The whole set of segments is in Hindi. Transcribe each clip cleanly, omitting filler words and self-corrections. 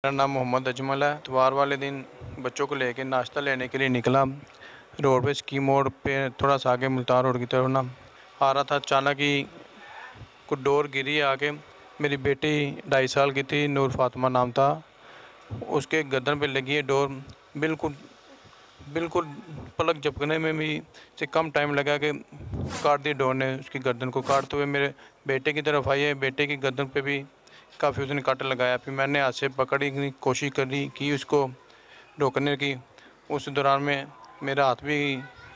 मेरा नाम मोहम्मद अजमल है। इतवार वाले दिन बच्चों को लेके नाश्ता लेने के लिए निकला। रोड पे स्की मोड़ पे थोड़ा सा आगे मुल्तान रोड की तरफ ना आ रहा था, अचानक ही कुछ डोर गिरी आके। मेरी बेटी 2.5 साल की थी, नूर फातिमा नाम था। उसके गर्दन पे लगी है डोर। बिल्कुल बिल्कुल पलक झपकने में भी से कम टाइम लगा कि काट दी डोर ने। उसकी गर्दन को काटते हुए मेरे बेटे की तरफ आई है। बेटे की गर्दन पे भी काफ़ी उसने कट लगाया। फिर मैंने हाथ से पकड़ने की कोशिश करी कि उसको रोकने की। उस दौरान में मेरा हाथ भी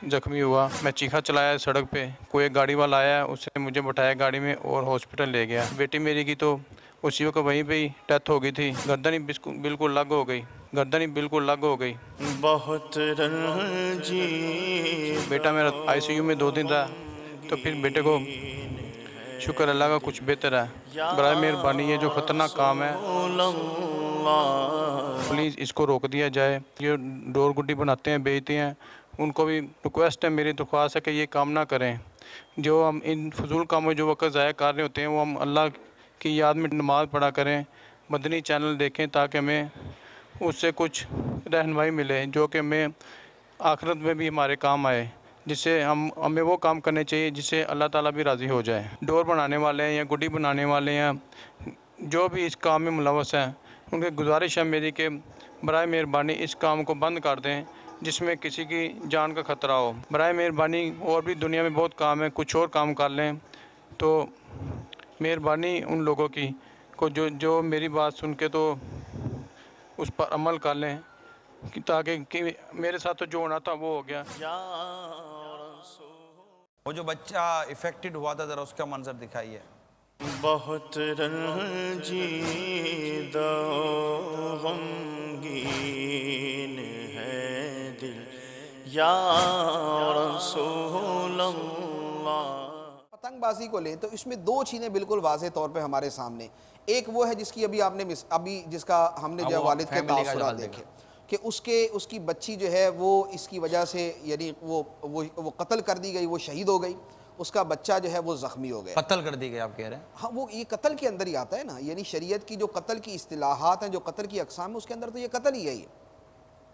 ज़ख्मी हुआ। मैं चीखा चलाया सड़क पे। कोई एक गाड़ी वाला आया, उसने मुझे बैठाया गाड़ी में और हॉस्पिटल ले गया। बेटी मेरी की तो उसी वक्त वहीं पे ही डेथ हो गई थी। गर्दन ही बिल्कुल अलग हो गई। गर्दन ही बिल्कुल अलग हो गई। बहुत रंजीदा बेटा मेरा आईसीयू में 2 दिन रहा, तो फिर बेटे को शुक्र अल्लाह का कुछ बेहतर है। बराए मेहरबानी ये जो ख़तरनाक काम है, प्लीज़ इसको रोक दिया जाए। ये डोर गुड्डी बनाते हैं, बेचते हैं, उनको भी रिक्वेस्ट है, मेरी दरख्वास्त है कि ये काम ना करें। जो हम इन फजूल कामों में जो वक्त ज़ाया कर रहे होते हैं, वो हम अल्लाह की याद में नमाज़ पढ़ा करें, मदनी चैनल देखें, ताकि हमें उससे कुछ रहनुमाई मिले जो कि हमें आखिरत में भी हमारे काम आए। जिससे हमें वो काम करने चाहिए जिससे अल्लाह ताला भी राज़ी हो जाए। डोर बनाने वाले हैं या गुड्डी बनाने वाले हैं, जो भी इस काम में मुलव्वस हैं, उनकी गुजारिश है मेरी कि बराए मेहरबानी इस काम को बंद कर दें जिसमें किसी की जान का ख़तरा हो। बराए मेहरबानी और भी दुनिया में बहुत काम है, कुछ और काम कर लें। तो मेहरबानी उन लोगों की को जो जो मेरी बात सुन के तो उस पर अमल कर लें कि ताकि कि मेरे साथ तो जो होना था वो हो गया। वो जो बच्चा इफेक्टेड हुआ था, जरा उसका मंजर दिखाइए। बहुत रंजीदा गमगीन है दिल या रसूल अल्लाह। पतंगबाजी को लें तो इसमें दो चीज़ें बिल्कुल वाज़े तौर पे हमारे सामने। एक वो है जिसकी अभी आपने जिसका हमने जो वालिद के तासुरात देखे कि उसकी बच्ची जो है वो इसकी वजह से यानी वो कत्ल कर दी गई, वो शहीद हो गई। उसका बच्चा जो है वो ज़ख्मी हो गया। कत्ल कर दी गई आप कह रहे हैं? हाँ, वो ये कत्ल के अंदर ही आता है ना, यानी शरीयत की जो कत्ल की इस्तिलाहात हैं, जो कत्ल की अक़साम है, उसके अंदर तो ये कत्ल ही है। ये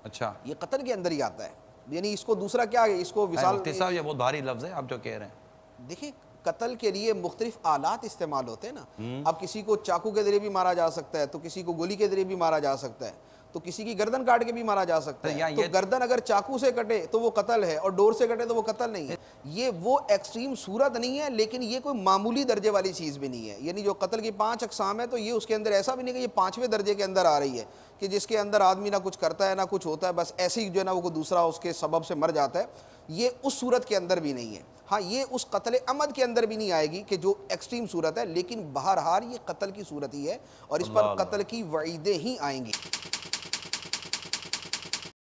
अच्छा, ये कत्ल के अंदर ही आता है। यानी इसको दूसरा क्या है, इसको विसाल साहब ये बहुत भारी लफ्ज़ है आप जो कह रहे हैं। देखिए, कत्ल के लिए मुख्तलिफ आलात इस्तेमाल होते हैं ना। अब किसी को चाकू के जरिए भी मारा जा सकता है, तो किसी को गोली के जरिए भी मारा जा सकता है, तो किसी की गर्दन काट के भी मारा जा सकता है। तो गर्दन अगर चाकू से कटे तो वो कत्ल है, और डोर से कटे तो वो कत्ल नहीं है। ये वो एक्सट्रीम सूरत नहीं है, लेकिन ये कोई मामूली दर्जे वाली चीज़ भी नहीं है। यानी जो कत्ल की 5 अक़साम है, तो ये उसके अंदर ऐसा भी नहीं कि ये 5वें दर्जे के अंदर आ रही है कि जिसके अंदर आदमी ना कुछ करता है ना कुछ होता है, बस ऐसे ही जो है ना वो दूसरा उसके सबब से मर जाता है। ये उस सूरत के अंदर भी नहीं है। हाँ, ये उस कत्ल अमद के अंदर भी नहीं आएगी कि जो एक्सट्रीम सूरत है, लेकिन बहरहाल ये कत्ल की सूरत ही है और इस पर कत्ल की वईदें ही आएंगी।